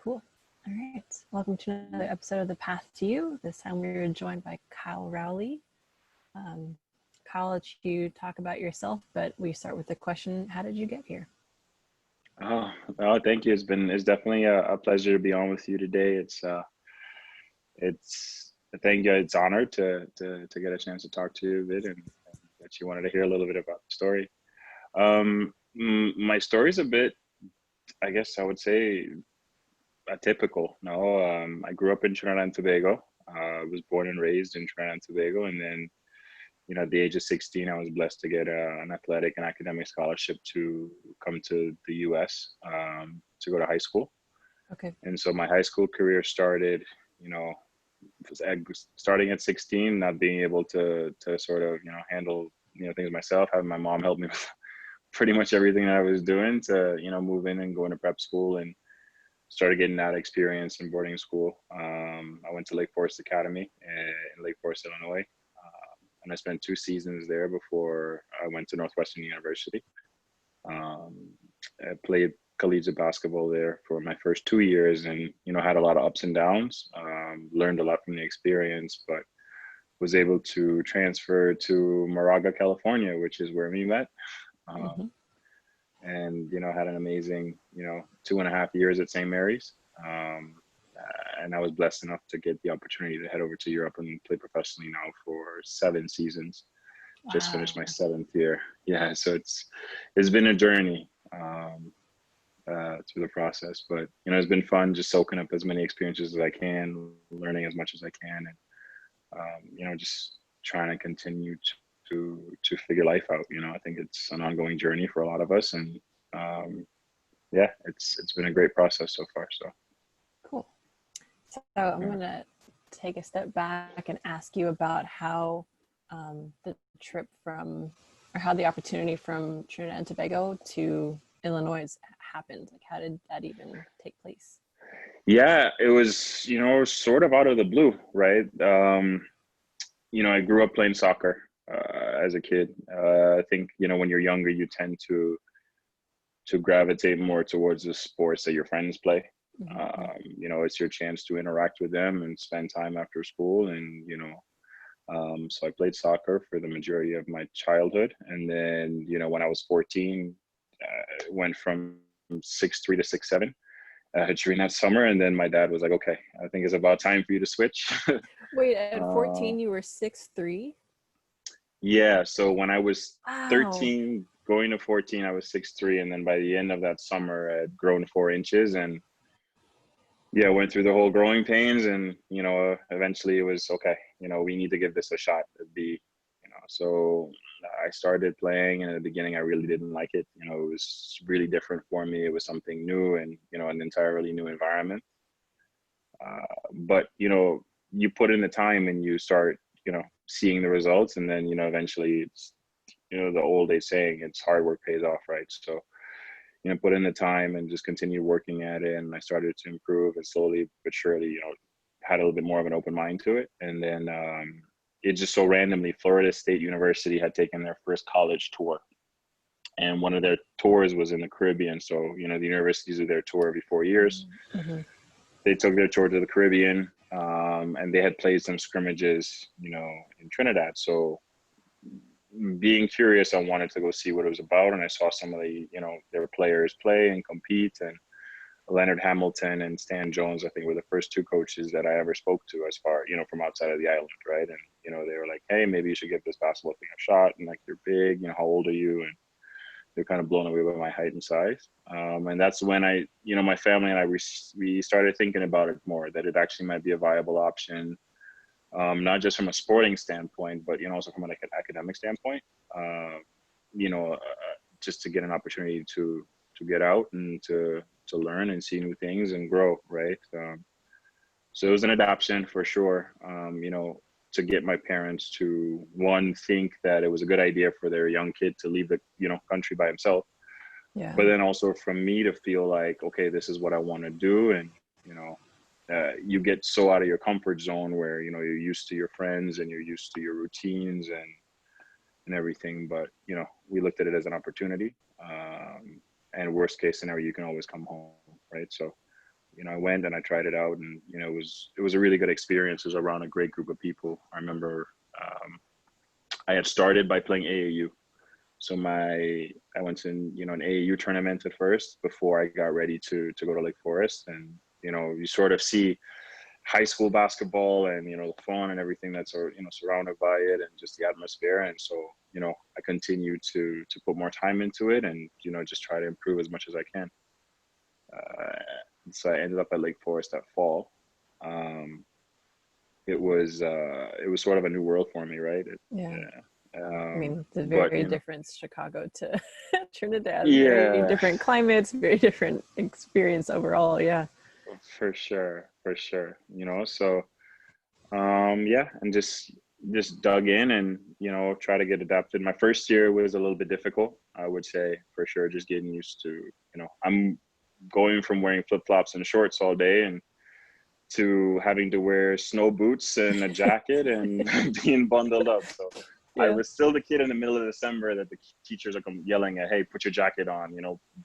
Cool. All right. Welcome to another episode of The Path to You. This time we were joined by Kyle Rowley. Kyle, I'll let you talk about yourself, but we start with the question, how did you get here? Thank you. It's definitely a pleasure to be on with you today. Thank you. It's an honor to get a chance to talk to you a bit and that you wanted to hear a little bit about the story. My story's a bit, I guess I would say, atypical. No, I grew up in Trinidad and Tobago. I was born and raised in Trinidad and Tobago, and then at the age of 16, I was blessed to get an athletic and academic scholarship to come to the U.S. To go to high school. Okay. And so my high school career started, starting at 16, not being able to sort of, handle, things myself, having my mom help me with pretty much everything that I was doing to, move in and go into prep school and started getting that experience in boarding school. I went to Lake Forest Academy in Lake Forest, Illinois. And I spent 2 seasons there before I went to Northwestern University. I played collegiate basketball there for my first 2 years and, had a lot of ups and downs, learned a lot from the experience, but was able to transfer to Moraga, California, which is where we met. And, had an amazing, 2.5 years at St. Mary's. And I was blessed enough to get the opportunity to head over to Europe and play professionally now for 7 seasons. Wow. Just finished my 7th year. Yeah, so it's been a journey through the process, but it's been fun just soaking up as many experiences as I can, learning as much as I can, and just trying to continue to figure life out. I think it's an ongoing journey for a lot of us, and yeah, it's been a great process so far. So cool. So I'm going to take a step back and ask you about how the trip how the opportunity from Trinidad and Tobago to Illinois happened. Like, how did that even take place? Yeah, it was, sort of out of the blue, right? I grew up playing soccer as a kid. I think, when you're younger, you tend to gravitate more towards the sports that your friends play. It's your chance to interact with them and spend time after school. And, so I played soccer for the majority of my childhood. And then, when I was 14, went from 6'3" to 6'7" during that summer. And then my dad was like, okay, I think it's about time for you to switch. Wait, at 14, you were 6'3"? Yeah. So when I was Wow. 13, going to 14, I was 6'3". And then by the end of that summer, I had grown 4 inches and went through the whole growing pains, and, eventually it was okay. We need to give this a shot. So I started playing, and in the beginning, I really didn't like it. It was really different for me. It was something new and, an entirely new environment. But, you put in the time and you start, seeing the results, and then, eventually it's, the old days saying, it's hard work pays off, right? So, put in the time and just continue working at it. And I started to improve, and slowly but surely, had a little bit more of an open mind to it. And then it just so randomly, Florida State University had taken their first college tour. And one of their tours was in the Caribbean. So, the universities do their tour every 4 years. Mm-hmm. They took their tour to the Caribbean, and they had played some scrimmages, in Trinidad. So being curious, I wanted to go see what it was about. And I saw some of the, their players play and compete. And Leonard Hamilton and Stan Jones, I think, were the first 2 coaches that I ever spoke to as far, from outside of the island, right? And, they were like, hey, maybe you should give this basketball thing a shot. And like, you're big, how old are you? And they're kind of blown away by my height and size. And that's when I, my family and I, we started thinking about it more, that it actually might be a viable option. Not just from a sporting standpoint, but, also from an academic standpoint, just to get an opportunity to get out and to learn and see new things and grow, right? So it was an adoption for sure, to get my parents to, one, think that it was a good idea for their young kid to leave the, country by himself. Yeah. But then also from me to feel like, okay, this is what I want to do. And, you get so out of your comfort zone where, you're used to your friends and you're used to your routines and everything. But, we looked at it as an opportunity. And worst case scenario, you can always come home, right? So I went and I tried it out, and it was a really good experience. It was around a great group of people. I remember I had started by playing AAU. So I went to an AAU tournament at first before I got ready to go to Lake Forest, and you sort of see high school basketball and the fun and everything that's surrounded by it, and just the atmosphere. And so I continue to put more time into it, and just try to improve as much as I can. So I ended up at Lake Forest that fall. It was sort of a new world for me, right? Yeah. I mean, it's a But very different Chicago to Trinidad. yeah, Very different climates, very different experience overall. Yeah. for sure. So yeah, and just dug in, and try to get adapted. My first year was a little bit difficult, I would say, for sure, just getting used to I'm going from wearing flip-flops and shorts all day and to having to wear snow boots and a jacket and being bundled up. So I Yeah. was still the kid in the middle of December that the teachers are yelling at, hey, put your jacket on,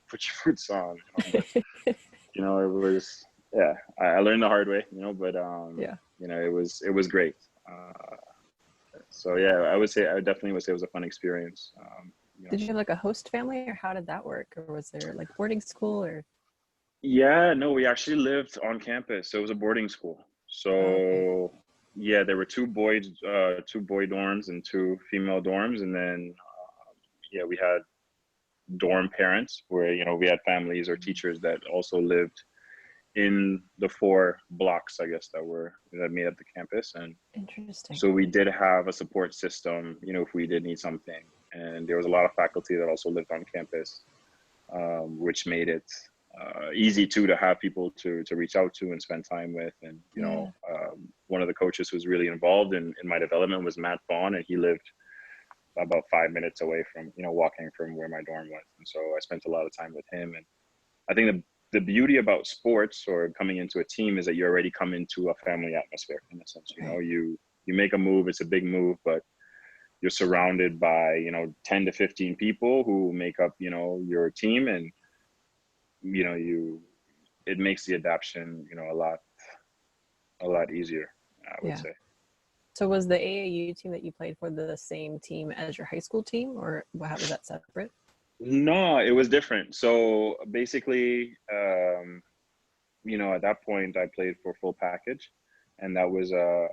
put your boots on. But it was, yeah, I learned the hard way, but Yeah. it was great. So yeah, I definitely would say it was a fun experience. Did you have like a host family, or how did that work? Or was there like boarding school, or? Yeah, no, we actually lived on campus. So it was a boarding school. Oh, okay. So yeah, there were two boy dorms and two female dorms, and then yeah, we had dorm parents where we had families or teachers that also lived in the four blocks, I guess, that made up the campus. And Interesting. so we did have a support system, if we did need something. And there was a lot of faculty that also lived on campus, which made it easy to have people to reach out to and spend time with. And Yeah. one of the coaches who was really involved in my development was Matt Vaughn, and he lived about 5 minutes away from walking from where my dorm was. And so I spent a lot of time with him. And I think the beauty about sports or coming into a team is that you already come into a family atmosphere, in a sense. Right. You make a move, it's a big move, but you're surrounded by 10 to 15 people who make up your team. And it makes the adaptation a lot easier, I would Yeah. say. So was the AAU team that you played for the same team as your high school team, or was that separate? No, it was different. So basically, at that point I played for Full Package, and that was a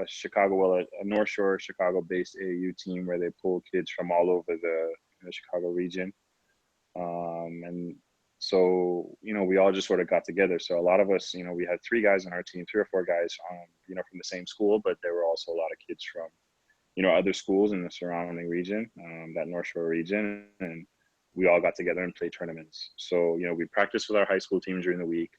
Chicago, a North Shore Chicago based AAU team where they pull kids from all over the Chicago region. And so, we all just sort of got together. So a lot of us, we had three guys on our team, three or four guys, from the same school, but there were also a lot of kids from, other schools in the surrounding region, that North Shore region. And we all got together and played tournaments. So, we practiced with our high school team during the week.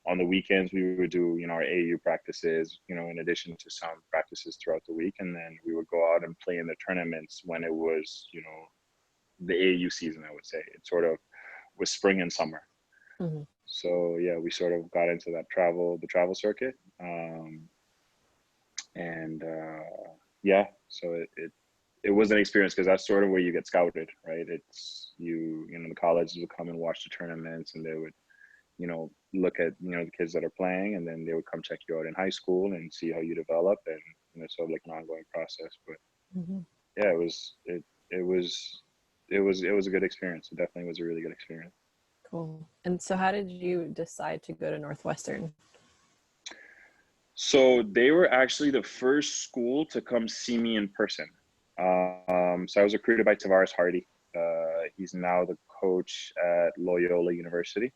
On the weekends, we would do, our AAU practices, in addition to some practices throughout the week. And then we would go out and play in the tournaments when it was, the AAU season, I would say. It sort of was spring and summer. Mm-hmm. So yeah, we sort of got into the travel circuit. And yeah, so it was an experience, because that's sort of where you get scouted, right? It's the colleges would come and watch the tournaments, and they would, look at, the kids that are playing, and then they would come check you out in high school and see how you develop, and, sort of like an ongoing process. But Mm-hmm. yeah, it was a good experience. It definitely was a really good experience. Cool. And so how did you decide to go to Northwestern? So they were actually the first school to come see me in person. So I was recruited by Tavares Hardy. He's now the coach at Loyola University,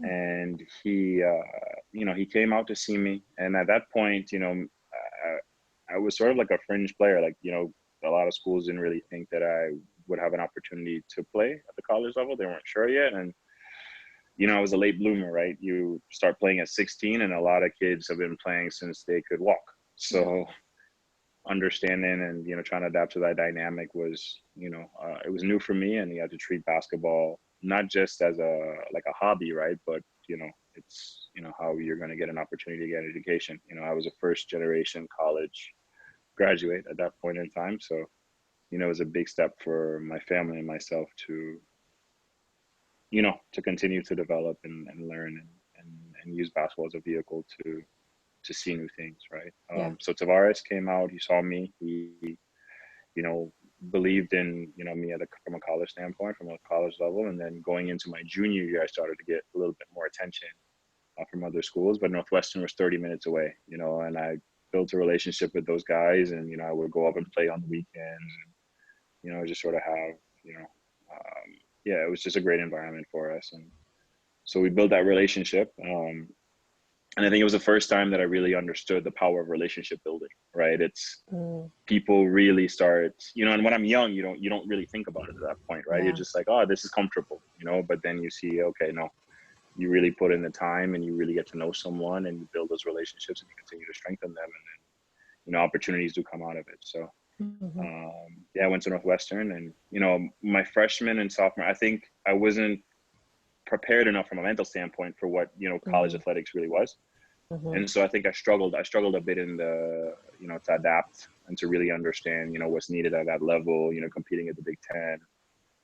and he came out to see me. And at that point, I was sort of like a fringe player. Like, a lot of schools didn't really think that I would have an opportunity to play at the college level. They weren't sure yet. And I was a late bloomer, right? You start playing at 16, and a lot of kids have been playing since they could walk. So understanding and, trying to adapt to that dynamic was, it was new for me. And you had to treat basketball not just as like a hobby, right? But, it's, how you're going to get an opportunity to get an education. I was a first generation college graduate at that point in time. So, it was a big step for my family and myself to continue to develop and learn and use basketball as a vehicle to see new things, right? Yeah. So Tavares came out, he saw me, he, you know, believed in, you know, me from a college standpoint, from a college level. And then going into my junior year, I started to get a little bit more attention from other schools, but Northwestern was 30 minutes away, you know, and I built a relationship with those guys, and, you know, I would go up and play on the weekends, and, you know, just sort of have, you know, yeah, it was just a great environment for us. And so we built that relationship. And I think it was the first time that I really understood the power of relationship building, right? It's people really start, you know, and when I'm young, you don't really think about it at that point, right? You're Yeah. just like, oh, this is comfortable, you know, but then you see, okay, no, you really put in the time and you really get to know someone and you build those relationships and you continue to strengthen them. And then, you know, opportunities do come out of it. So, yeah, I went to Northwestern, and, you know, my freshman and sophomore, I think I wasn't prepared enough from a mental standpoint for what, you know, college athletics really was. And so I think I struggled a bit in the, you know, to adapt and to really understand, you know, what's needed at that level, you know, competing at the Big Ten.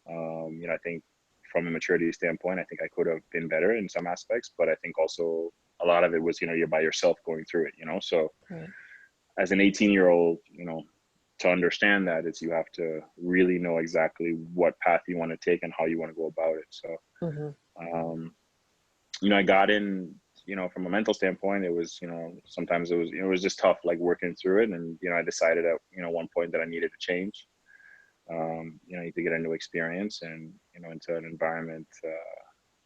You know, I think from a maturity standpoint, I think I could have been better in some aspects, but I think also a lot of it was, you know, you're by yourself going through it, you know? So as an 18-year-old, you know, to understand that is you have to really know exactly what path you want to take and how you want to go about it. So, you know, I got in, you know, from a mental standpoint, it was, you know, sometimes it was, you know, it was just tough, like working through it. And, you know, I decided at, you know, one point that I needed to change, you know, to get into experience and, you know, into an environment,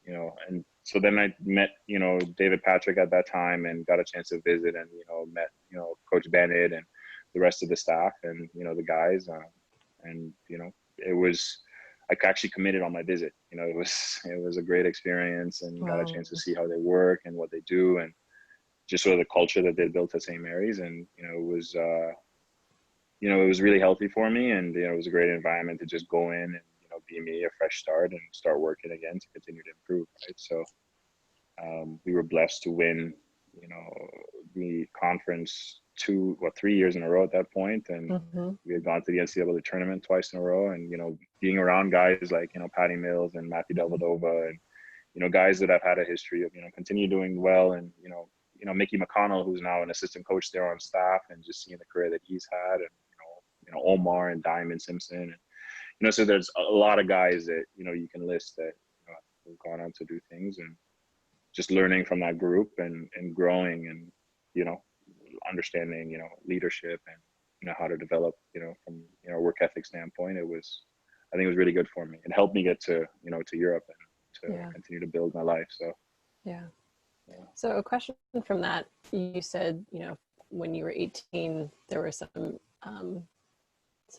you know, and so then I met, you know, David Patrick at that time and got a chance to visit and, you know, met, you know, Coach Bennett and the rest of the staff and, you know, the guys, and, you know, it was, I actually committed on my visit. You know, it was a great experience, and got a chance to see how they work and what they do, and just sort of the culture that they built at St. Mary's. And, you know, you know, it was really healthy for me, and, you know, it was a great environment to just go in and, you know, be me, a fresh start, and start working again to continue to improve. Right. So we were blessed to win, you know, the conference 3 years in a row at that point. And we had gone to the NCAA tournament twice in a row. And, you know, being around guys like, you know, Patty Mills and Matthew Dellavedova, and, you know, guys that I've had a history of, you know, continue doing well. And, you know, Mickey McConnell, who's now an assistant coach there on staff, and just seeing the career that he's had, and, you know, Omar and Diamond Simpson. And, you know, so there's a lot of guys that, you know, you can list that, you know, have gone on to do things, and just learning from that group and growing and, you know, understanding, you know, leadership and, you know, how to develop, you know, from, you know, work ethic standpoint. I think it was really good for me. It helped me get to, you know, to Europe and to continue to build my life. So, yeah. So a question from that, you said, you know, when you were 18, there were some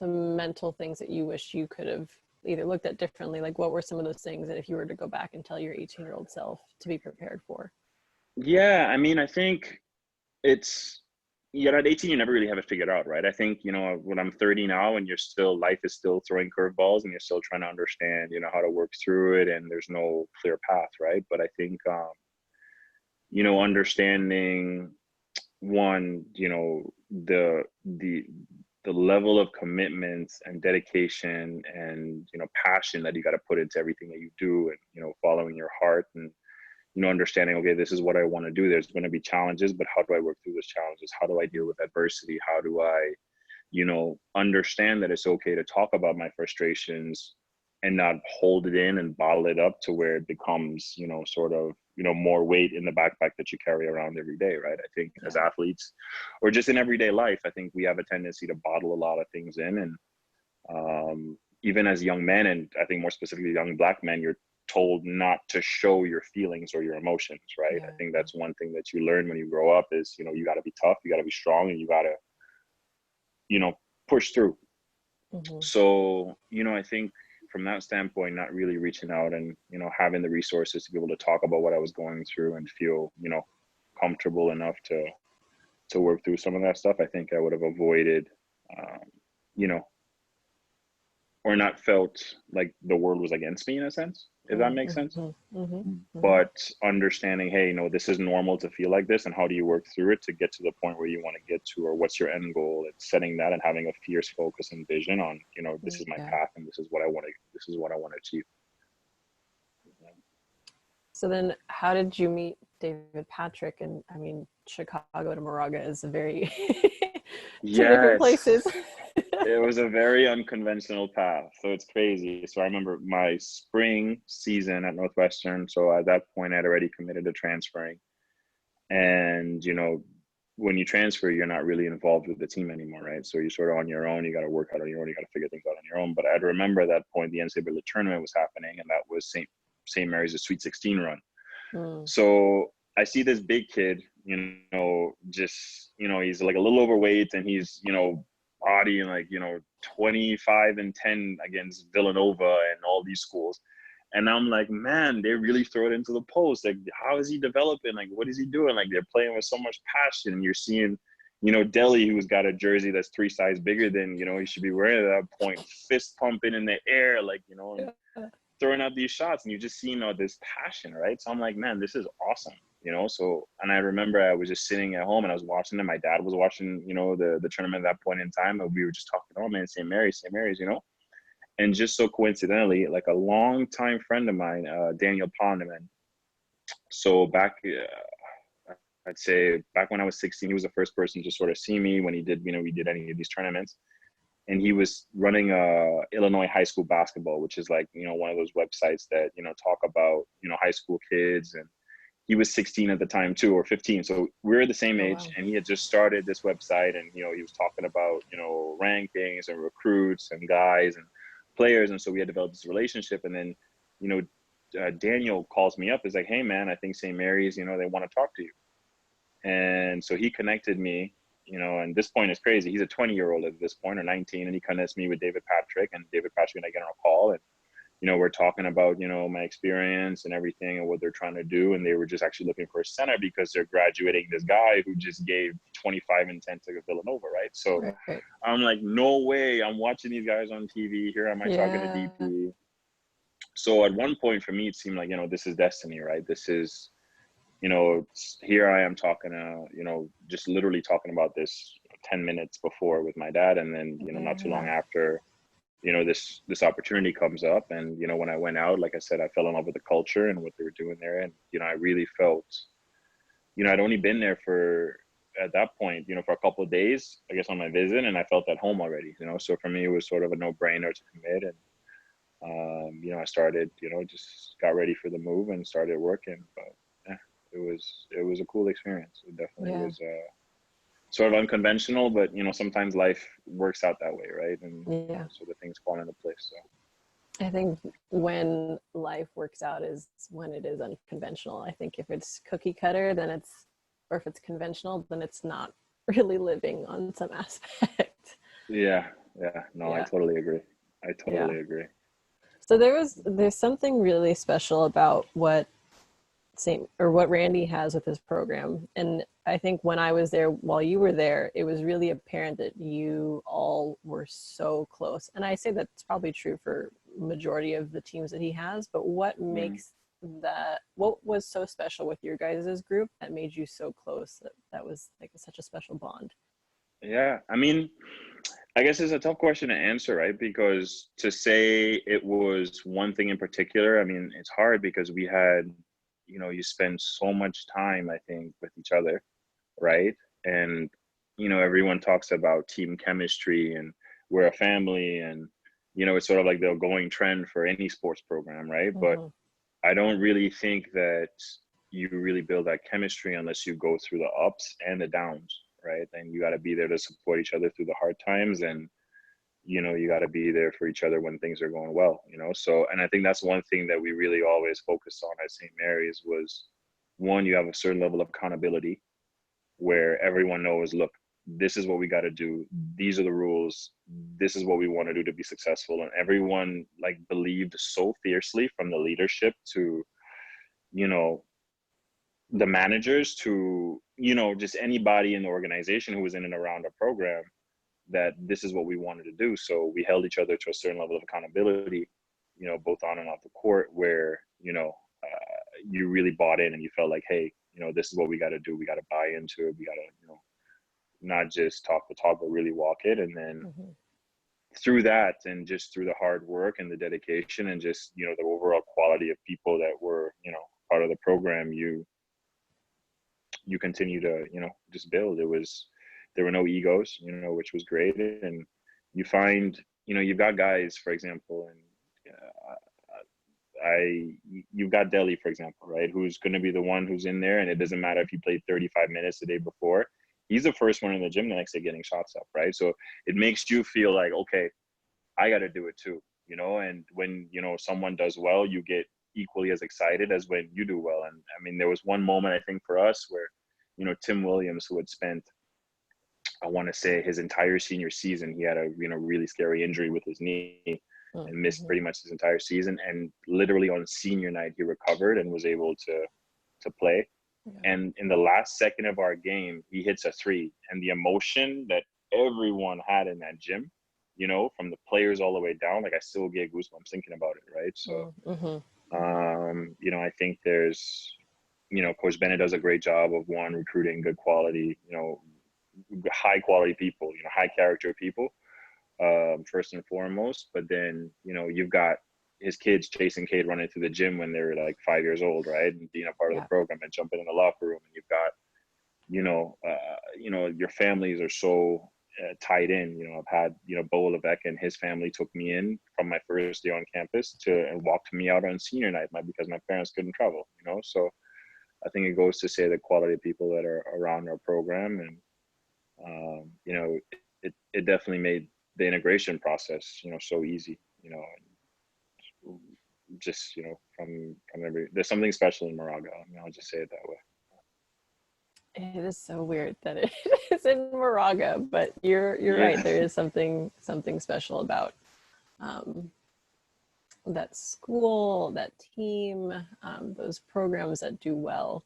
mental things that you wish you could have either looked at differently. Like, what were some of those things that if you were to go back and tell your 18-year-old self to be prepared for? Yeah, I mean, I think it's, you know, at 18, you never really have it figured out, right? I think, you know, when I'm 30 now, and life is still throwing curveballs, and you're still trying to understand, you know, how to work through it, and there's no clear path, right? But I think, you know, understanding, one, you know, the level of commitment and dedication and, you know, passion that you got to put into everything that you do, and, you know, following your heart, and, you know, understanding, okay, this is what I want to do. There's going to be challenges, but how do I work through those challenges? How do I deal with adversity? How do I, you know, understand that it's okay to talk about my frustrations and not hold it in and bottle it up to where it becomes, you know, sort of, you know, more weight in the backpack that you carry around every day, right? I think as athletes, or just in everyday life, I think we have a tendency to bottle a lot of things in. And even as young men, and I think more specifically young Black men, you're told not to show your feelings or your emotions, right? I think that's one thing that you learn when you grow up is, you know, you got to be tough, you got to be strong, and you got to, you know, push through. So, you know, I think from that standpoint, not really reaching out and, you know, having the resources to be able to talk about what I was going through and feel, you know, comfortable enough to work through some of that stuff, I think I would have avoided, you know, or not felt like the world was against me in a sense, if that makes sense. But understanding, hey, you know, this is normal to feel like this, and how do you work through it to get to the point where you want to get to, or what's your end goal, and setting that and having a fierce focus and vision on, you know, this is my path, and this is what I want to achieve. So then how did you meet David Patrick, and I mean, Chicago to Moraga is a very two different Yes. places. It was a very unconventional path. So it's crazy. So I remember my spring season at Northwestern. So at that point, I'd already committed to transferring. And, when you transfer, you're not really involved with the team anymore, right? So you're sort of on your own. You got to work out on your own. You got to figure things out on your own. But I'd remember at that point, the NCAA tournament was happening, and that was St. Mary's Sweet 16 run. Mm. So I see this big kid, he's like a little overweight, and he's, bodying like, 25-10 against Villanova and all these schools. And I'm like, man, they really throw it into the post. Like, how is he developing? Like, what is he doing? Like, they're playing with so much passion. And you're seeing, Delhi, who's got a jersey that's 3 sizes bigger than, he should be wearing at that point, fist pumping in the air, like, and throwing out these shots. And you're just seeing all this passion, right? So I'm like, man, this is awesome. So, and I remember I was just sitting at home and I was watching them. My dad was watching, the tournament at that point in time. And we were just talking, oh man, St. Mary's, And just so coincidentally, like a longtime friend of mine, Daniel Pondeman. So I'd say back when I was 16, he was the first person to sort of see me when he did, we did any of these tournaments. And he was running Illinois high school basketball, which is like, one of those websites that, talk about, high school kids. And he was 16 at the time too, or 15. So we're the same age. Wow. And he had just started this website, and, he was talking about, rankings and recruits and guys and players. And so we had developed this relationship. And then, Daniel calls me up. Is like, hey man, I think St. Mary's, they want to talk to you. And so he connected me, and this point is crazy. He's a 20-year-old at this point, or 19. And he connects me with David Patrick, and David Patrick and I get on a call, and, we're talking about, my experience and everything and what they're trying to do. And they were just actually looking for a center because they're graduating this guy who just gave 25-10 to Villanova, right? So Right. I'm like, no way. I'm watching these guys on TV. Here am I talking to Yeah. DP. So at one point for me, it seemed like, this is destiny, right? This is, here I am talking just literally talking about this 10 minutes before with my dad. And then, not too long after, this opportunity comes up. And, when I went out, like I said, I fell in love with the culture and what they were doing there. And, I really felt, I'd only been there at that point, for a couple of days, I guess, on my visit, and I felt at home already, so for me, it was sort of a no-brainer to commit. And, I started, just got ready for the move and started working. But yeah, it was a cool experience. It definitely was sort of unconventional, but, sometimes life works out that way, right? And sort of things fall into place. So I think when life works out is when it is unconventional. I think if it's cookie cutter, or if it's conventional, then it's not really living on some aspect. Yeah. No, I totally agree. Agree. So there's something really special about what Randy has with his program. And I think when I was there, while you were there, it was really apparent that you all were so close. And I say that's probably true for majority of the teams that he has, but what was so special with your guys' group that made you so close that was like such a special bond? Yeah. I mean, I guess it's a tough question to answer, right? Because to say it was one thing in particular, I mean, it's hard because we had, you spend so much time, I think, with each other, right? And, everyone talks about team chemistry and we're a family, and, it's sort of like the going trend for any sports program, right? But I don't really think that you really build that chemistry unless you go through the ups and the downs, right? And you got to be there to support each other through the hard times, and you got to be there for each other when things are going well, so, and I think that's one thing that we really always focused on at St. Mary's was, one, you have a certain level of accountability where everyone knows, look, this is what we got to do, these are the rules, this is what we want to do to be successful. And everyone like believed so fiercely, from the leadership to the managers to just anybody in the organization who was in and around our program, that this is what we wanted to do. So we held each other to a certain level of accountability, both on and off the court, where, you really bought in and you felt like, hey, this is what we got to do. We got to buy into it. We got to, not just talk the talk, but really walk it. And then through that, and just through the hard work and the dedication and just, the overall quality of people that were, part of the program, you you continue to, just build. There were no egos, which was great. And you find, you've got guys, for example, and you've got Delhi, for example, right? Who's going to be the one who's in there, and it doesn't matter if he played 35 minutes the day before. He's the first one in the gym the next day getting shots up, right? So it makes you feel like, okay, I got to do it too, and when, someone does well, you get equally as excited as when you do well. And I mean, there was one moment, I think, for us where, Tim Williams, who had spent, I want to say, his entire senior season, he had a, really scary injury with his knee and missed pretty much his entire season. And literally on senior night, he recovered and was able to play. Yeah. And in the last second of our game, he hits a 3, and the emotion that everyone had in that gym, from the players all the way down, like I still get goosebumps thinking about it, right? So, I think there's, Coach Bennett does a great job of recruiting good quality, high quality people, high character people, first and foremost. But then, you've got his kids, Chase and Cade, running through the gym when they're like 5 years old, right? And being a part of the program and jumping in the locker room. And you've got, your families are so tied in. I've had, Bo Levesque and his family took me in from my first day on campus and walked me out on senior night because my parents couldn't travel, So I think it goes to say the quality of people that are around our program. And, it definitely made the integration process, so easy, and just, from there's something special in Moraga. I mean, I'll just say it that way. It is so weird that it is in Moraga, but you're right. There is something special about that school, that team, those programs that do well.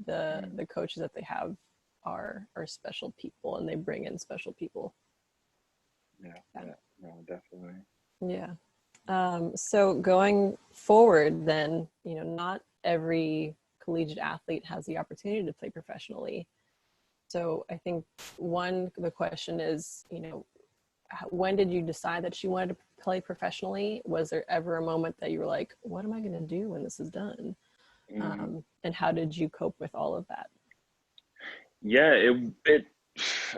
The coaches that they have are special people, and they bring in special people. Yeah, no, definitely. Yeah. So going forward, then, not every collegiate athlete has the opportunity to play professionally. So I think the question is, when did you decide that you wanted to play professionally? Was there ever a moment that you were like, what am I going to do when this is done? And how did you cope with all of that? Yeah,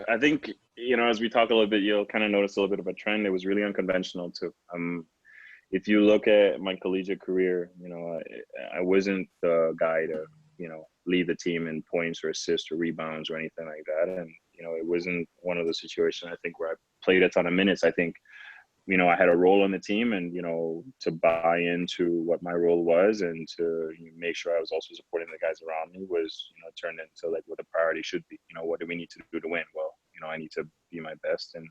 I think, as we talk a little bit, you'll kind of notice a little bit of a trend. It was really unconventional too. If you look at my collegiate career, I wasn't the guy to, lead the team in points or assists or rebounds or anything like that. And, it wasn't one of the situations, I think, where I played a ton of minutes. I think, I had a role on the team, and, to buy into what my role was and to make sure I was also supporting the guys around me was, turned into like what the priority should be. What do we need to do to win? Well, I need to be my best in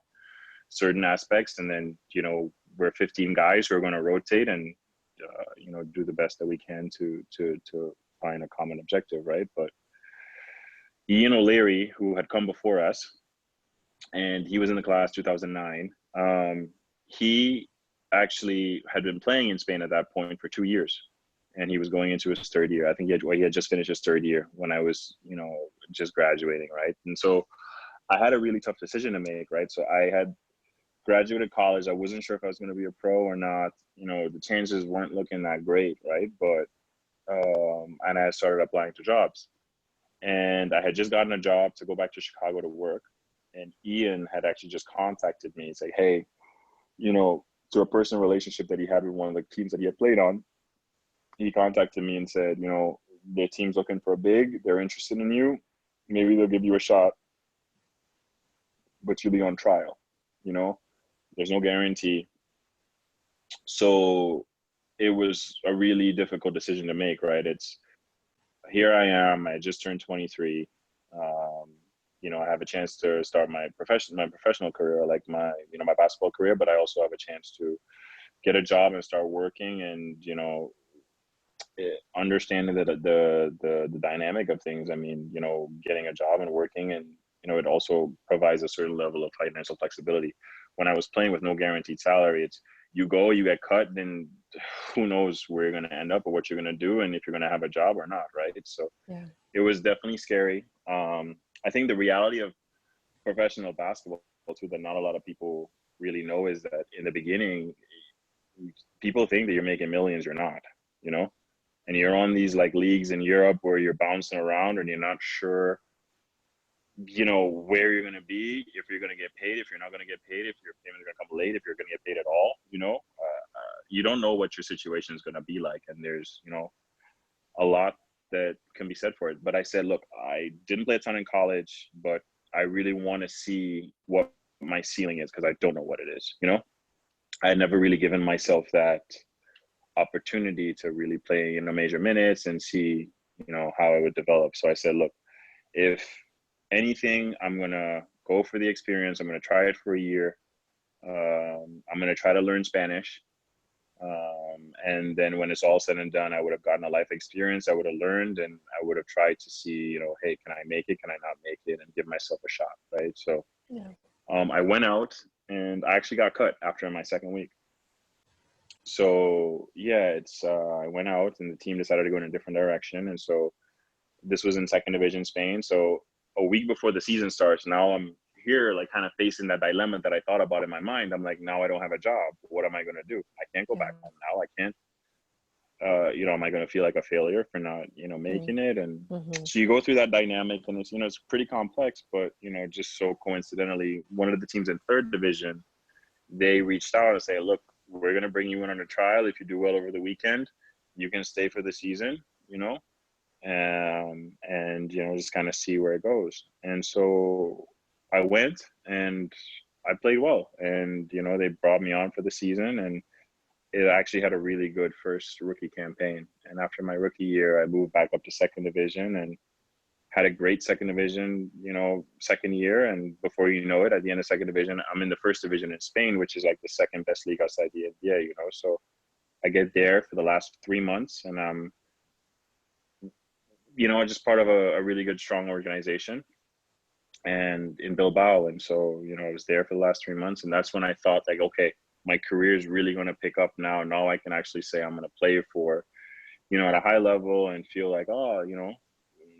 certain aspects. And then, we're 15 guys who are going to rotate and, do the best that we can to find a common objective, right? But Ian O'Leary, who had come before us, and he was in the class 2009, he actually had been playing in Spain at that point for 2 years, and he was going into his third year. I think he had just finished his third year when I was, just graduating, right? And so I had a really tough decision to make, right? So I had graduated college. I wasn't sure if I was going to be a pro or not. The chances weren't looking that great, right? But and I started applying to jobs, and I had just gotten a job to go back to Chicago to work. And Ian had actually just contacted me and said, hey, to a personal relationship that he had with one of the teams that he had played on, he contacted me and said, their team's looking for a big, they're interested in you. Maybe they'll give you a shot, but you'll be on trial. There's no guarantee. So it was a really difficult decision to make, right? Here I am, I just turned 23. I have a chance to start my professional career, like my basketball career, but I also have a chance to get a job and start working, and, understanding the dynamic of things. I mean, getting a job and working, and, it also provides a certain level of financial flexibility. When I was playing with no guaranteed salary, it's you go, you get cut, then who knows where you're going to end up or what you're going to do and if you're going to have a job or not, right? So It was definitely scary. I think the reality of professional basketball too that not a lot of people really know is that in the beginning, people think that you're making millions, you're not, and you're on these like leagues in Europe where you're bouncing around and you're not sure, you know, where you're going to be, if you're going to get paid, if you're not going to get paid, if your payment is going to come late, if you're going to get paid at all, you know, you don't know what your situation is going to be like. And there's, you know, a lot that can be said for it. But I said, look, I didn't play a ton in college, but I really want to see what my ceiling is because I don't know what it is, you know. I had never really given myself that opportunity to really play, you know, major minutes and see, you know, how I would develop. So I said, look, if anything, I'm going to go for the experience. I'm going to try it for a year. I'm going to try to learn Spanish. And then when it's all said and done, I would have gotten a life experience. I would have learned, and I would have tried to see, you know, hey, can I make it? Can I not make it? And give myself a shot, right? So Yeah. I went out, and I actually got cut after my second week. So yeah, I went out, and the team decided to go in a different direction. And so this was in second division Spain. So a week before the season starts, now I'm here, like kind of facing that dilemma that I thought about in my mind. I'm like, now I don't have a job. What am I going to do? I can't go back home now. I can't, you know, am I going to feel like a failure for not, you know, making it? And so you go through that dynamic, and it's, you know, it's pretty complex, but, you know, just so coincidentally, one of the teams in third division, they reached out and say, look, we're going to bring you in on a trial. If you do well over the weekend, you can stay for the season, you know, and, you know, just kind of see where it goes. And so I went, and I played well, and, you know, they brought me on for the season, and it actually had a really good first rookie campaign. And after my rookie year, I moved back up to second division and had a great second division, you know, second year. And before you know it, at the end of second division, I'm in the first division in Spain, which is like the second best league outside the NBA, you know. So I get there for the last 3 months, and I'm, you know, just part of a really good, strong organization and in Bilbao. And so, you know, I was there for the last 3 months, and that's when I thought, like, okay, my career is really going to pick up now. Now I can actually say I'm going to play for, you know, at a high level and feel like, oh, you know,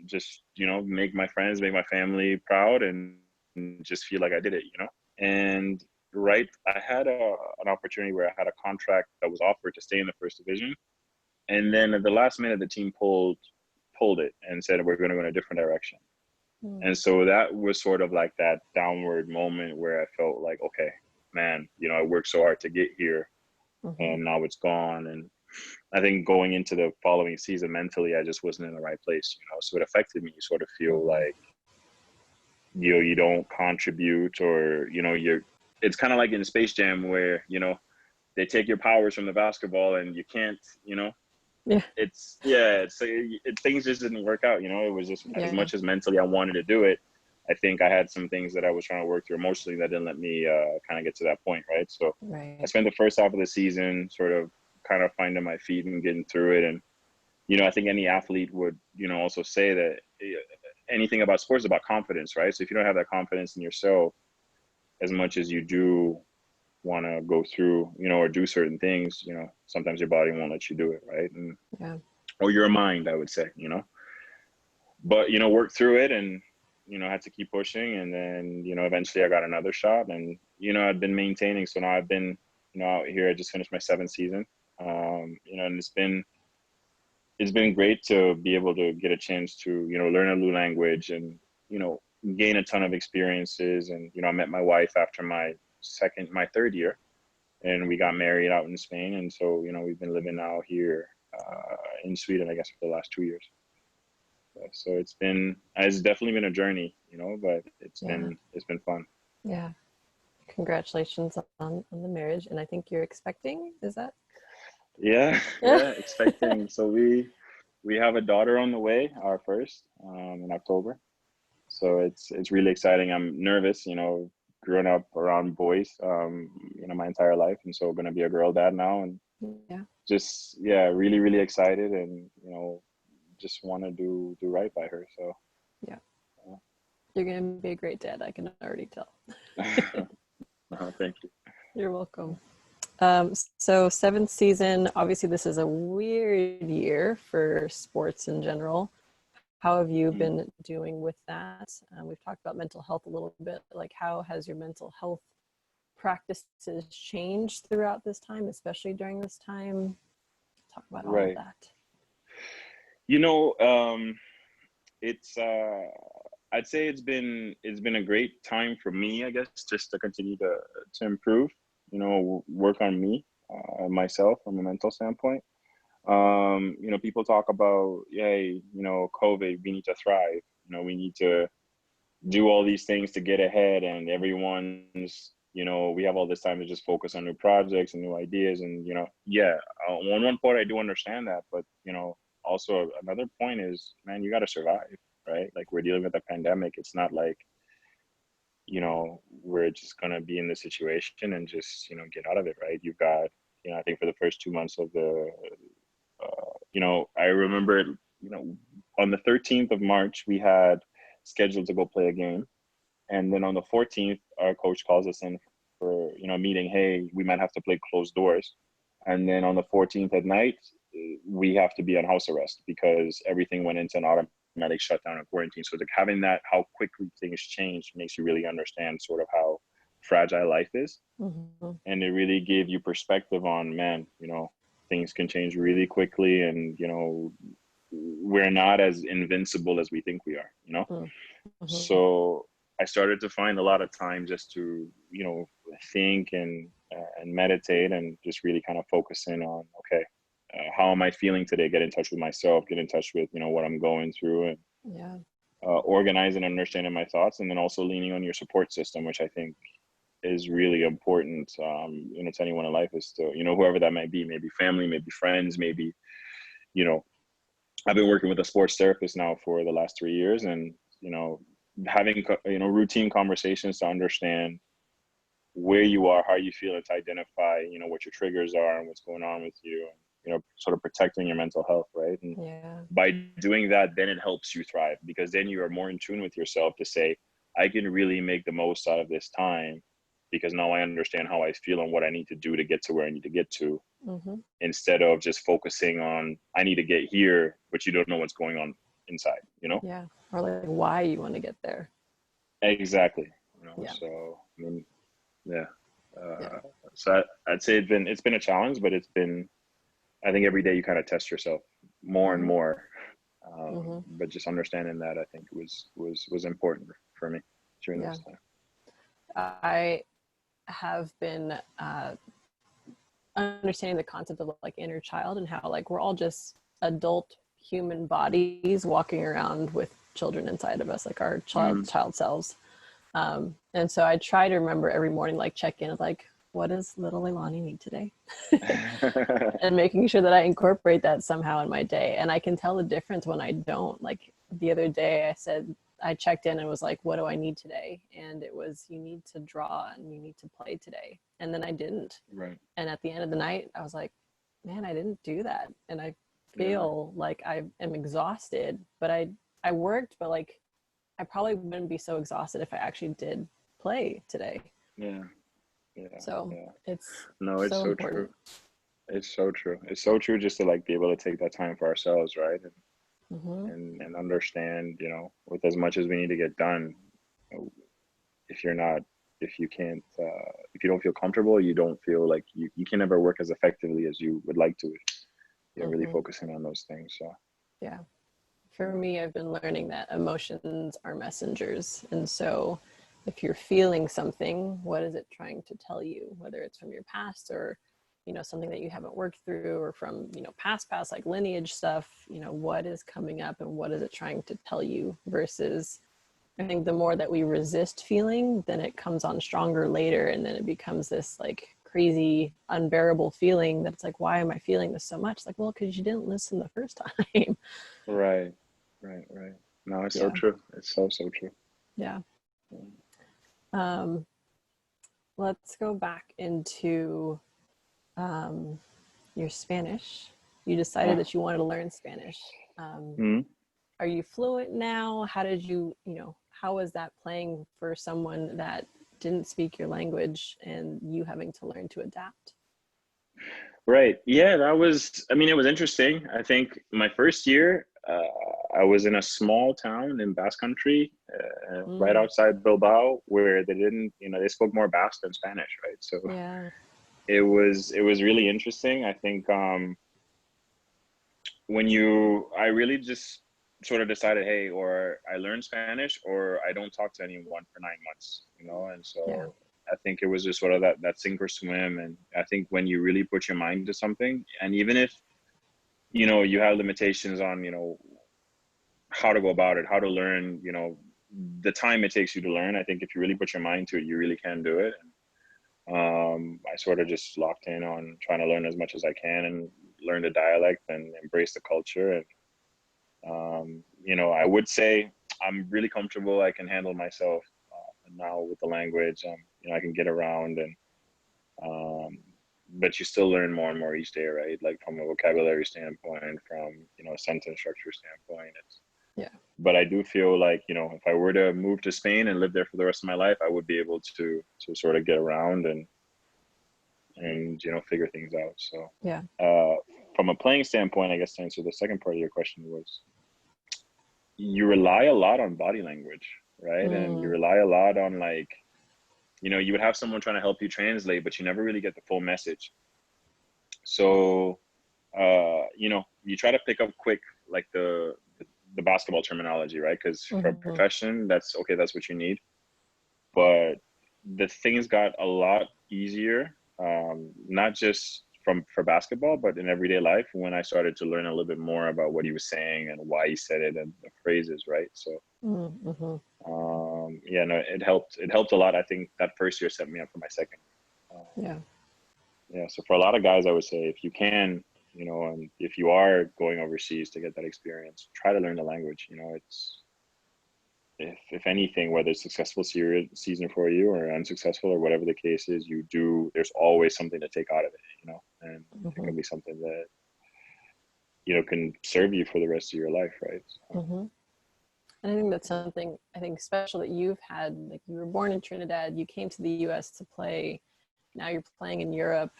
just, you know, make my friends, make my family proud, and just feel like I did it, you know. And right, I had an opportunity where I had a contract that was offered to stay in the first division, and then at the last minute, the team pulled it and said, we're going to go in a different direction. And so that was sort of like that downward moment where I felt like, okay, man, you know, I worked so hard to get here, and now it's gone. And I think going into the following season mentally, I just wasn't in the right place, you know. So it affected me. You sort of feel like, you know, you don't contribute, or, you know, it's kind of like in Space Jam where, you know, they take your powers from the basketball and you can't, you know. Things just didn't work out, you know. It was just, as much as mentally I wanted to do it, I think I had some things that I was trying to work through emotionally that didn't let me kind of get to that point, right? So I spent the first half of the season sort of kind of finding my feet and getting through it. And, you know, I think any athlete would, you know, also say that anything about sports is about confidence, right? So if you don't have that confidence in yourself, as much as you do want to go through, you know, or do certain things, you know, sometimes your body won't let you do it, right? And or your mind, I would say, you know. But, you know, work through it, and, you know, I had to keep pushing. And then, you know, eventually I got another shot, and, you know, I've been maintaining. So now I've been, you know, out here. I just finished my 7th season. You know, and it's been great to be able to get a chance to, you know, learn a new language and, you know, gain a ton of experiences. And, you know, I met my wife after my 3rd year, and we got married out in Spain. And so, you know, we've been living out here in Sweden, I guess, for the last 2 years. So it's definitely been a journey, you know, but it's been fun. Yeah. Congratulations on the marriage. And I think you're expecting, is that? Yeah, expecting. So we have a daughter on the way, our first, in October. So it's really exciting. I'm nervous, you know, growing up around boys, you know, my entire life. And so going to be a girl dad now, and just, really, really excited, and, you know, just want to do right by her. So you're going to be a great dad. I can already tell. Thank you. You're welcome. So 7th season, obviously this is a weird year for sports in general. How have you been doing with that? We've talked about mental health a little bit. Like, how has your mental health practices changed throughout this time, especially during this time? Talk about all of that. You know, it's I'd say it's been a great time for me, I guess, just to continue to improve, work on me, myself from a mental standpoint. People talk about, hey, COVID, we need to thrive. We need to do all these things to get ahead, and everyone's, we have all this time to just focus on new projects and new ideas. And, yeah, on one part, I do understand that. But, also another point is, man, you got to survive, right? Like, we're dealing with a pandemic. It's not like, we're just going to be in this situation and just, get out of it, right? You've got, I think for the first 2 months of I remember, on the 13th of March, we had scheduled to go play a game. And then on the 14th, our coach calls us in for, a meeting. Hey, we might have to play closed doors. And then on the 14th at night, we have to be on house arrest because everything went into an automatic shutdown and quarantine. So like having that, how quickly things change makes you really understand sort of how fragile life is. Mm-hmm. And it really gave you perspective on, man, things can change really quickly, and, we're not as invincible as we think we are, Mm-hmm. So I started to find a lot of time just to, think and meditate and just really kind of focus in on, okay, how am I feeling today? Get in touch with myself, get in touch with, what I'm going through, and Yeah. organize and understanding my thoughts. And then also leaning on your support system, which I think is really important, to anyone in life, is to, whoever that might be, maybe family, maybe friends, maybe, I've been working with a sports therapist now for the last 3 years, and, having, routine conversations to understand where you are, how you feel, and to identify, what your triggers are and what's going on with you, and, sort of protecting your mental health, right? And Yeah. by doing that, then it helps you thrive, because then you are more in tune with yourself to say, I can really make the most out of this time, because now I understand how I feel and what I need to do to get to where I need to get to, Mm-hmm. instead of just focusing on, I need to get here, but you don't know what's going on inside, Yeah. Or like why you want to get there. Exactly. Yeah. So, I mean, yeah. Yeah. So I'd say it's been a challenge, but it's been, I think every day you kind of test yourself more and Mm-hmm. more. Mm-hmm. But just understanding that, I think was important for me during Yeah. this time. I have been understanding the concept of like inner child, and how like we're all just adult human bodies walking around with children inside of us, like our child selves. And so I try to remember every morning, like check in, like, what does little Leilani need today? And making sure that I incorporate that somehow in my day. And I can tell the difference when I don't. Like the other day I checked in and was like, what do I need today? And it was, you need to draw and you need to play today. And then I didn't. Right. And at the end of the night, I was like, man, I didn't do that. And I feel like I am exhausted, but I worked, but like, I probably wouldn't be so exhausted if I actually did play today. Yeah. So Yeah. it's No, it's so so important. true. It's so true. It's so true, just to like be able to take that time for ourselves, right? Mm-hmm. And understand, with as much as we need to get done, if you're not, if you can't, if you don't feel comfortable, you don't feel like you can never work as effectively as you would like to, if you're really Mm-hmm. focusing on those things. So Yeah. For me, I've been learning that emotions are messengers. And so if you're feeling something, what is it trying to tell you? Whether it's from your past or, something that you haven't worked through, or from, past like lineage stuff, what is coming up and what is it trying to tell you? Versus, I think the more that we resist feeling, then it comes on stronger later. And then it becomes this like crazy, unbearable feeling that's like, why am I feeling this so much? Like, well, because you didn't listen the first time. right. No, it's so Yeah. true. It's so true. Yeah. Let's go back into your Spanish. You decided that you wanted to learn Spanish. Mhm. Are you fluent now? How did you, how was that playing for someone that didn't speak your language and you having to learn to adapt? Right. Yeah, that was, I mean, it was interesting. I think my first year, I was in a small town in Basque Country, right outside Bilbao, where they didn't, they spoke more Basque than Spanish, right? So Yeah. it was really interesting. I think, I really just sort of decided, hey, or I learn Spanish or I don't talk to anyone for 9 months, and Yeah. so I think it was just sort of that sink or swim. And I think when you really put your mind to something, and even if you have limitations on how to go about it, how to learn, the time it takes you to learn, I think if you really put your mind to it, you really can do it. I sort of just locked in on trying to learn as much as I can and learn the dialect and embrace the culture. And I would say I'm really comfortable. I can handle myself now with the language. I can get around, and but you still learn more and more each day, right? Like from a vocabulary standpoint, from a sentence structure standpoint. Yeah. But I do feel like if I were to move to Spain and live there for the rest of my life, I would be able to sort of get around and figure things out. So Yeah. from a playing standpoint, I guess to answer the second part of your question was, you rely a lot on body language, right? And you rely a lot on, like, you would have someone trying to help you translate, but you never really get the full message. So, you try to pick up quick, like the basketball terminology, right? Because for a profession, that's okay, that's what you need. But the things got a lot easier, not just for basketball, but in everyday life, when I started to learn a little bit more about what he was saying and why he said it and the phrases, right? So yeah, no, it helped a lot. I think that first year set me up for my second. Yeah. Yeah, so for a lot of guys, I would say, if you can, and if you are going overseas to get that experience, try to learn the language. It's, if anything, whether it's successful season for you or unsuccessful or whatever the case is, there's always something to take out of it, and it can be something that, can serve you for the rest of your life, right? So. And I think that's something, I think, special that you've had. Like, you were born in Trinidad, you came to the US to play, now you're playing in Europe.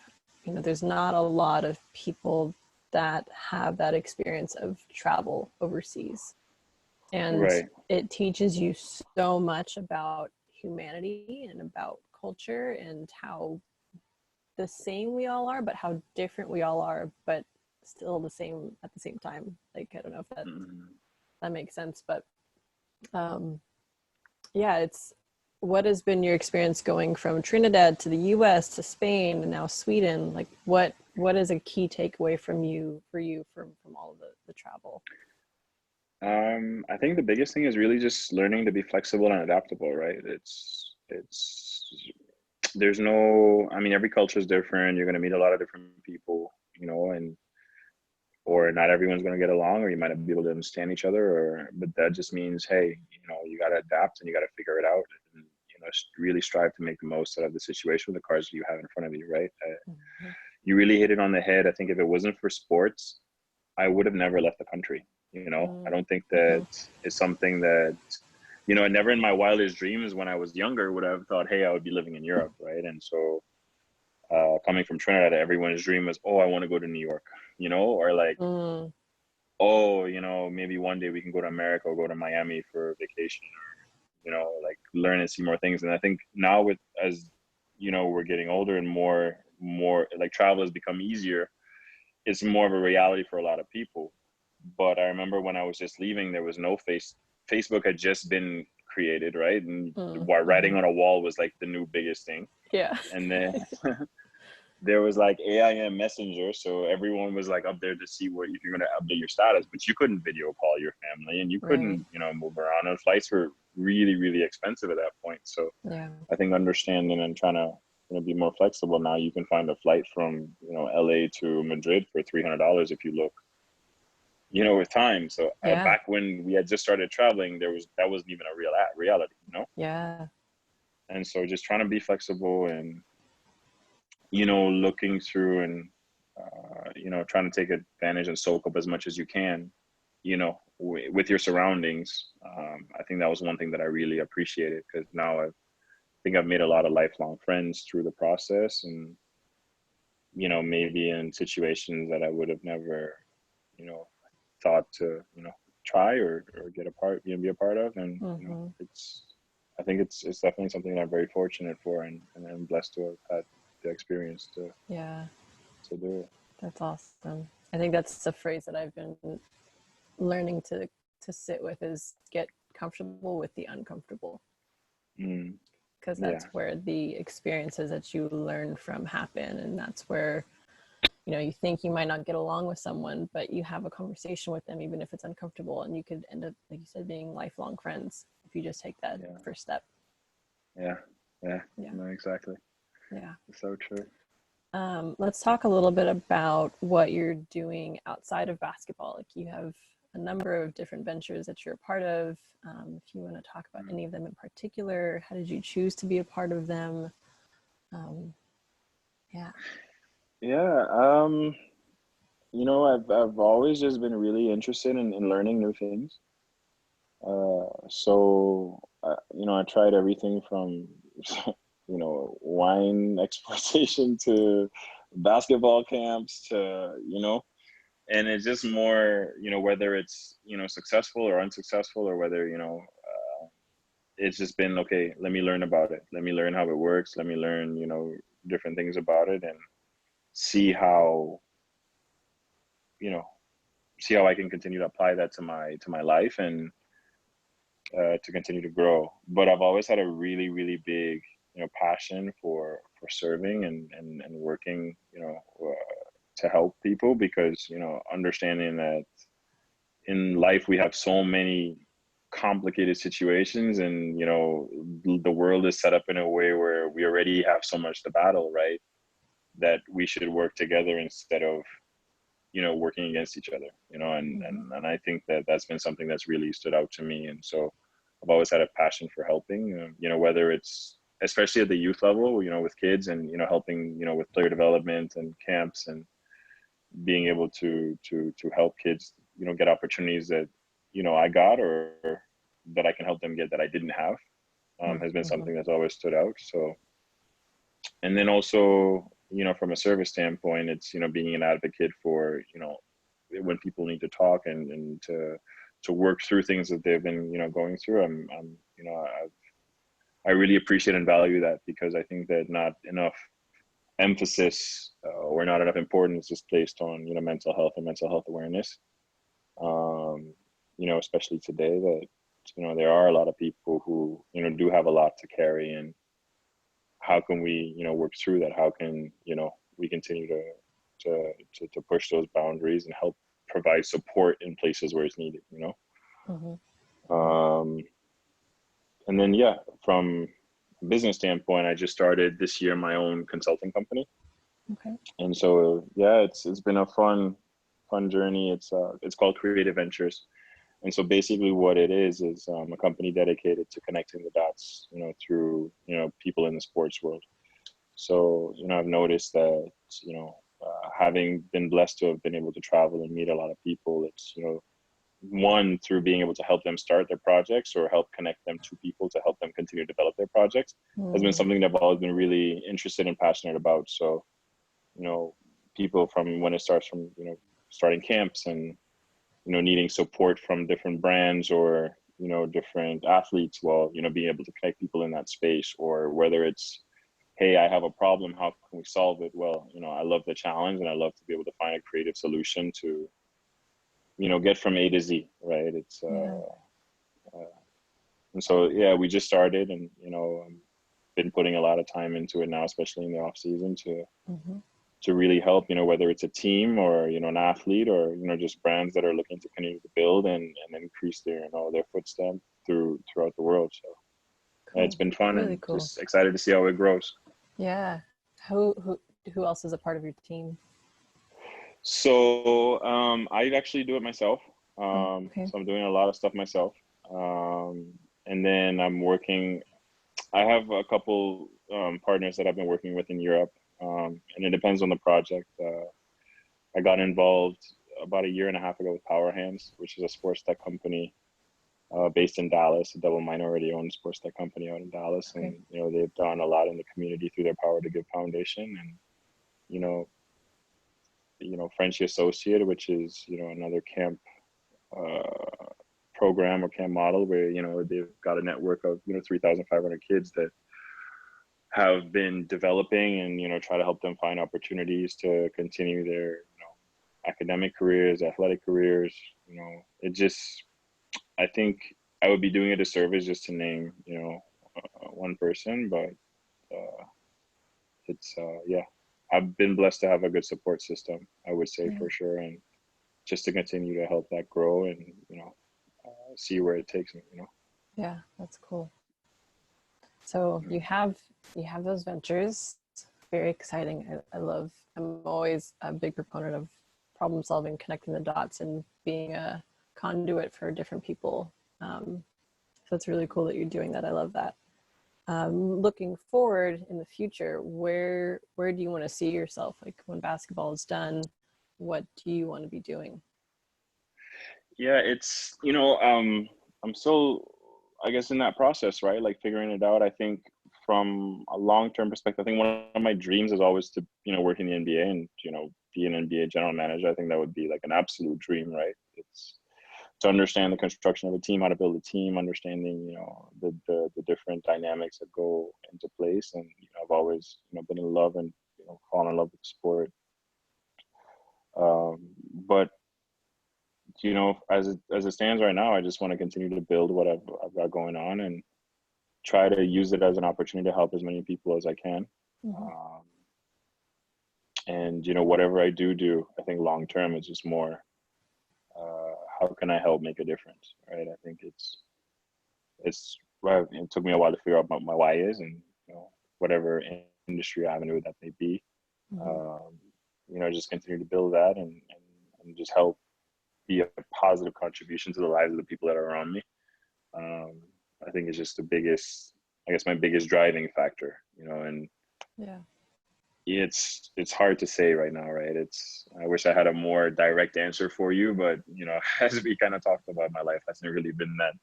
There's not a lot of people that have that experience of travel overseas. And Right. it teaches you so much about humanity and about culture and how the same we all are, but how different we all are, but still the same at the same time. Like, I don't know if that makes sense, but yeah, it's, what has been your experience going from Trinidad to the US to Spain and now Sweden? Like, what is a key takeaway from all of the travel? I think the biggest thing is really just learning to be flexible and adaptable, right? There's no, I mean, every culture is different. You're going to meet a lot of different people, or not everyone's going to get along, or you might not be able to understand each other, but that just means, hey, you got to adapt and you got to figure it out, and, really strive to make the most out of the situation with the cards that you have in front of you, right? You really hit it on the head. I think if it wasn't for sports, I would have never left the country. I don't think that is something that, I never in my wildest dreams when I was younger would have thought, hey, I would be living in Europe, right? And so coming from Trinidad, everyone's dream was, oh, I want to go to New York, or like, oh, maybe one day we can go to America or go to Miami for vacation, or, like learn and see more things. And I think now as we're getting older and more like travel has become easier, it's more of a reality for a lot of people. But I remember when I was just leaving, there was no Facebook had just been created, right? And while writing on a wall was like the new biggest thing. Yeah. And then there was like AIM Messenger, so everyone was like up there to see if you're going to update your status, but you couldn't video call your family, and you couldn't, move around. And flights were really, really expensive at that point. So Yeah. I think understanding and trying to be more flexible. Now you can find a flight from LA to Madrid for $300 if you look, with time. So back when we had just started traveling, that wasn't even a real reality, Yeah. And so just trying to be flexible and looking through and trying to take advantage and soak up as much as you can, with your surroundings. I think that was one thing that I really appreciated, because now I think I've made a lot of lifelong friends through the process, and maybe in situations that I would have never thought to try or get a part, be a part of. And I think it's definitely something that I'm very fortunate for, and I'm blessed to have had the experience to do it. That's awesome. I think that's a phrase that I've been learning to sit with, is get comfortable with the uncomfortable. Mm, Because yeah, that's where the experiences that you learn from happen, and that's where, you know, you think you might not get along with someone, but you have a conversation with them even if it's uncomfortable, and you could end up, like you said, being lifelong friends if you just take that yeah, first step. yeah, yeah. Yeah. No, exactly. Yeah. It's so true. Let's talk a little bit about what you're doing outside of basketball. Like, you have a number of different ventures that you're a part of. If you want to talk about any of them in particular, how did you choose to be a part of them? Um, yeah. Yeah. I've always just been really interested in learning new things. I tried everything from, wine exploitation to basketball camps to, and it's just more, whether it's, successful or unsuccessful, or whether, it's just been, okay, let me learn about it. Let me learn how it works. Let me learn, different things about it, and see how, you know, see how I can continue to apply that to my life, and to continue to grow. But I've always had a really, really big, passion for serving and working, to help people, because, understanding that in life we have so many complicated situations, and, the world is set up in a way where we already have so much to battle, right? That we should work together instead of, working against each other, Mm-hmm. and I think that that's been something that's really stood out to me. And so I've always had a passion for helping, whether it's, especially at the youth level, with kids, and, helping, with player development and camps, and being able to help kids, get opportunities that, I got, or that I can help them get that I didn't have, has been Mm-hmm. something that's always stood out. So, and then also, from a service standpoint, it's, being an advocate for, when people need to talk, and to work through things that they've been, going through. I really appreciate and value that, because I think that not enough emphasis, or not enough importance is placed on, mental health and mental health awareness. Um, especially today, that, there are a lot of people who, do have a lot to carry, and how can we, work through that? How can, we continue to push those boundaries and help provide support in places where it's needed, Mm-hmm. Um, and then, yeah, from a business standpoint, I just started this year my own consulting company. Okay. And so, yeah, it's been a fun journey. It's called Creative Ventures. And so basically what it is a company dedicated to connecting the dots, through, people in the sports world. So, I've noticed that, having been blessed to have been able to travel and meet a lot of people, it's, one, through being able to help them start their projects, or help connect them to people to help them continue to develop their projects, has been Mm-hmm. something that I've always been really interested and passionate about. So, you know, people from when it starts from, starting camps, and, needing support from different brands, or, different athletes, while, being able to connect people in that space, or whether it's, hey, I have a problem, how can we solve it? Well, I love the challenge, and I love to be able to find a creative solution to, get from A to Z, right? Yeah. And so, yeah, we just started, and, been putting a lot of time into it now, especially in the off season, Mm-hmm. to really help, whether it's a team, or, an athlete, or, just brands that are looking to continue to build, and increase their, their footstep throughout the world. So, yeah, it's Cool. been fun, Really and cool. just excited to see how it grows. Yeah. Who else is a part of your team? So, I actually do it myself. Okay. So I'm doing a lot of stuff myself. And then I have a couple, partners that I've been working with in Europe. And it depends on the project. I got involved about a year and a half ago with Power Hands, which is a sports tech company, based in Dallas, a double minority owned sports tech company out in Dallas. Okay. And, they've done a lot in the community through their Power to Give Foundation. And, you know, Frenchie Associate, which is, another camp, uh, program or camp model, where, they've got a network of, 3,500 kids that have been developing, and, try to help them find opportunities to continue their, academic careers, athletic careers. It just, I think I would be doing it a service just to name, one person, but it's yeah, I've been blessed to have a good support system, I would say, Yeah. for sure, and just to continue to help that grow and see where it takes me. Yeah, that's cool. So you have those ventures. Very exciting. I'm always a big proponent of problem solving, connecting the dots, and being a conduit for different people. So it's really cool that you're doing that. I love that. Looking forward in the future, where do you want to see yourself? Like when basketball is done, what do you want to be doing? Yeah, it's I'm still, I guess, in that process, right? Like figuring it out. I think from a long-term perspective, I think one of my dreams is always to work in the NBA and be an NBA general manager. I think that would be like an absolute dream, right? It's to understand the construction of a team, how to build a team, understanding the different dynamics that go into place. And I've always been in love and fallen in love with the sport. But as it stands right now, I just want to continue to build what I've got going on and try to use it as an opportunity to help as many people as I can. Mm-hmm. And whatever I do, I think long term is just more, how can I help make a difference, right? I think it's well, it took me a while to figure out what my why is, and whatever industry avenue that may be, Mm-hmm. just continue to build that and just help be a positive contribution to the lives of the people that are around me. I think it's just I guess my biggest driving factor, and Yeah. it's hard to say right now, right? I wish I had a more direct answer for you, but as we kind of talked about, my life hasn't really been that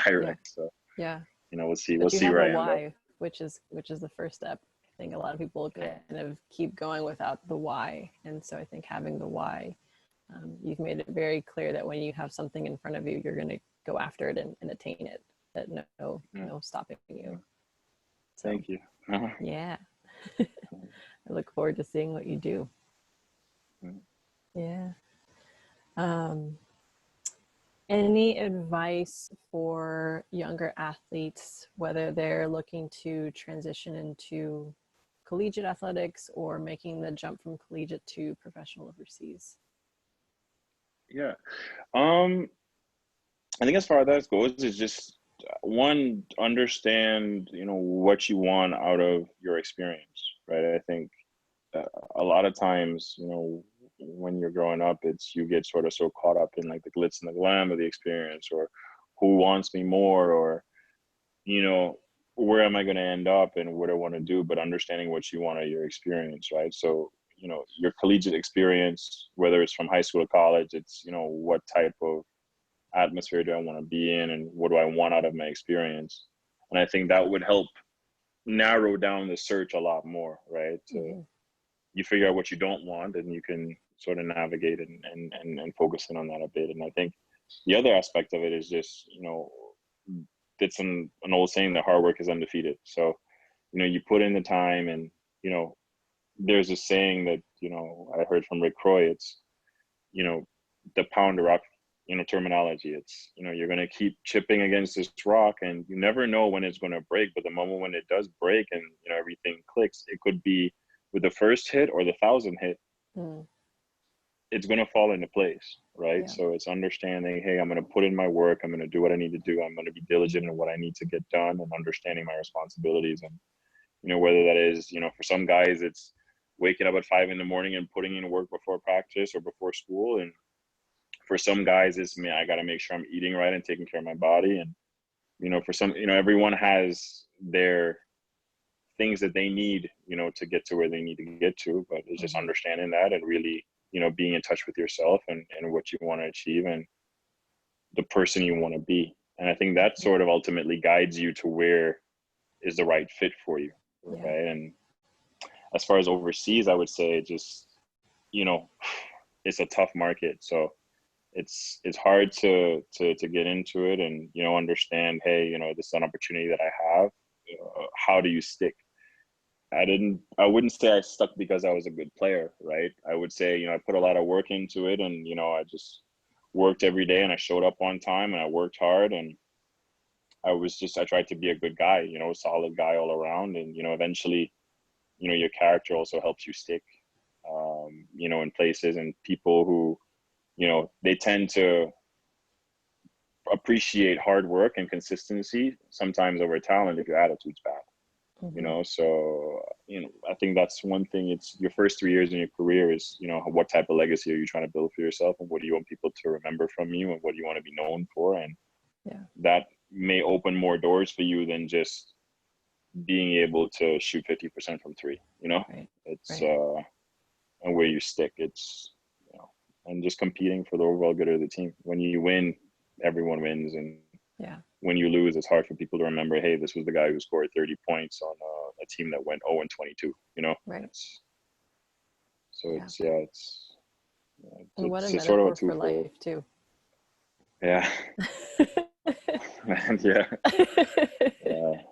Yeah. direct. So Yeah. we'll But you see have where a I end up. why, which is the first step. I think a lot of people kind of keep going without the why, and so I think having the why, you've made it very clear that when you have something in front of you, you're going to go after it and attain it. That no stopping you. So Thank you. yeah, I look forward to seeing what you do. Yeah. Um, Any advice for younger athletes, whether they're looking to transition into collegiate athletics or making the jump from collegiate to professional overseas? Yeah. I think as far as that goes, is just one, understand what you want out of your experience, right? I think uh, a lot of times, when you're growing up, it's you get sort of so caught up in like the glitz and the glam of the experience, or who wants me more, or you know where am I going to end up and what I want to do, but understanding what you want out of your experience, right? So your collegiate experience, whether it's from high school to college, it's what type of atmosphere do I want to be in and what do I want out of my experience. And I think that would help narrow down the search a lot more, right? To Mm-hmm. you figure out what you don't want and you can sort of navigate and focus in on that a bit. And I think the other aspect of it is just it's an old saying that hard work is undefeated. So you put in the time, and there's a saying that I heard from Rick Croy. It's you know the pound of rock terminology. It's you're going to keep chipping against this rock, and you never know when it's going to break, but the moment when it does break and everything clicks, it could be with the first hit or the 1,000th hit. Mm. It's going to fall into place, right? Yeah. So it's understanding, hey, I'm going to put in my work, I'm going to do what I need to do, I'm going to be diligent in what I need to get done, and understanding my responsibilities. And whether that is for some guys it's waking up at 5 a.m. and putting in work before practice or before school, and for some guys it's me, I got to make sure I'm eating right and taking care of my body. And for some, everyone has their things that they need to get to where they need to get to, but it's just Mm-hmm. understanding that and really being in touch with yourself and what you want to achieve and the person you want to be. And I think that sort of ultimately guides you to where is the right fit for you, Yeah. right? And as far as overseas, I would say just you know it's a tough market, so it's hard to get into it and understand, hey, this is an opportunity that I have. How do you stick? I wouldn't say I stuck because I was a good player, right? I would say, I put a lot of work into it, and, I just worked every day, and I showed up on time, and I worked hard, and I tried to be a good guy, a solid guy all around. And, eventually, your character also helps you stick, in places, and people who, they tend to appreciate hard work and consistency sometimes over talent if your attitude's bad. So I think that's one thing. It's your first 3 years in your career is, what type of legacy are you trying to build for yourself, and what do you want people to remember from you, and what do you want to be known for? And that may open more doors for you than just being able to shoot 50% from three. It's and where you stick, it's and just competing for the overall good of the team. When you win, everyone wins, and when you lose, it's hard for people to remember, hey, this was the guy who scored 30 points on a team that went 0-22, Right. It's and what a it's sort of a metaphor for life too. Yeah. Man, yeah.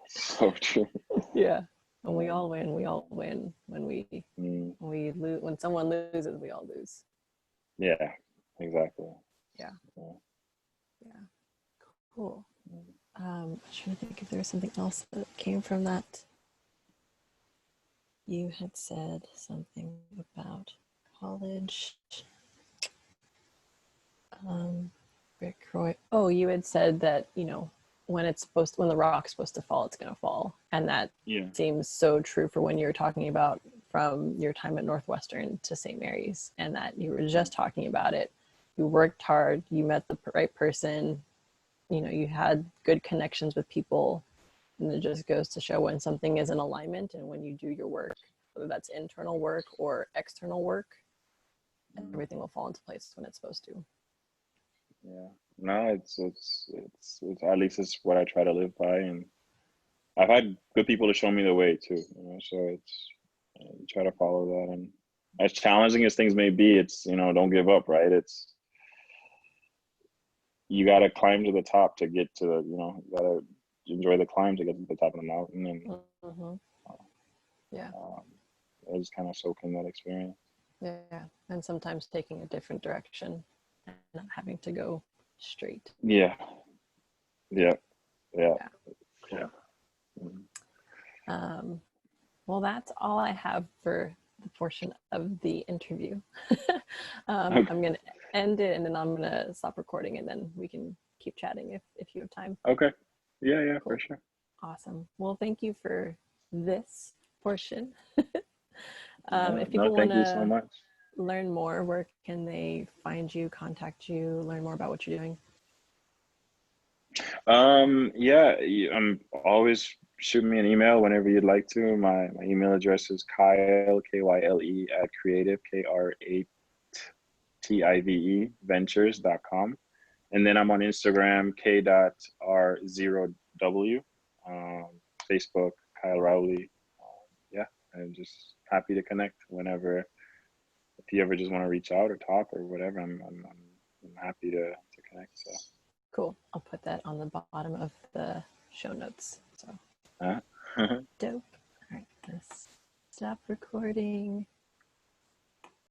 So true. Yeah. And we all win. We all win. When we lose, when someone loses, we all lose. Yeah, exactly. Yeah. Cool. I'm trying to think if there was something else that came from that. You had said something about college. Rick Roy. Oh, you had said that, when the rock's supposed to fall, it's going to fall. And that seems so true for when you're talking about from your time at Northwestern to St. Mary's, and that you were just talking about it. You worked hard, you met the right person, you had good connections with people, and it just goes to show when something is in alignment and when you do your work, whether that's internal work or external work, everything will fall into place when it's supposed to. Yeah, no, it's at least it's what I try to live by, and I've had good people to show me the way too. So it's try to follow that, and as challenging as things may be, it's don't give up, right? It's you got to climb to the top to get to the you got to enjoy the climb to get to the top of the mountain, and I just kind of soak in that experience. Yeah, and sometimes taking a different direction and not having to go straight. Yeah. Well, that's all I have for the portion of the interview. Okay. I'm going to end it, and then I'm going to stop recording, and then we can keep chatting if you have time. Okay. Yeah, Cool. For sure. Awesome. Well, thank you for this portion. If people want thank you so much. learn more, where can they find you, contact you, learn more about what you're doing? I'm always shoot me an email whenever you'd like to. My email address is Kyle, Kyle, at creative, K-R-8-T-I-V-E, ventures.com. And then I'm on Instagram, K.R0W, Facebook, Kyle Rowley. I'm just happy to connect whenever. If you ever just want to reach out or talk or whatever, I'm happy to connect. So cool. I'll put that on the bottom of the show notes. So dope. All right, let's stop recording.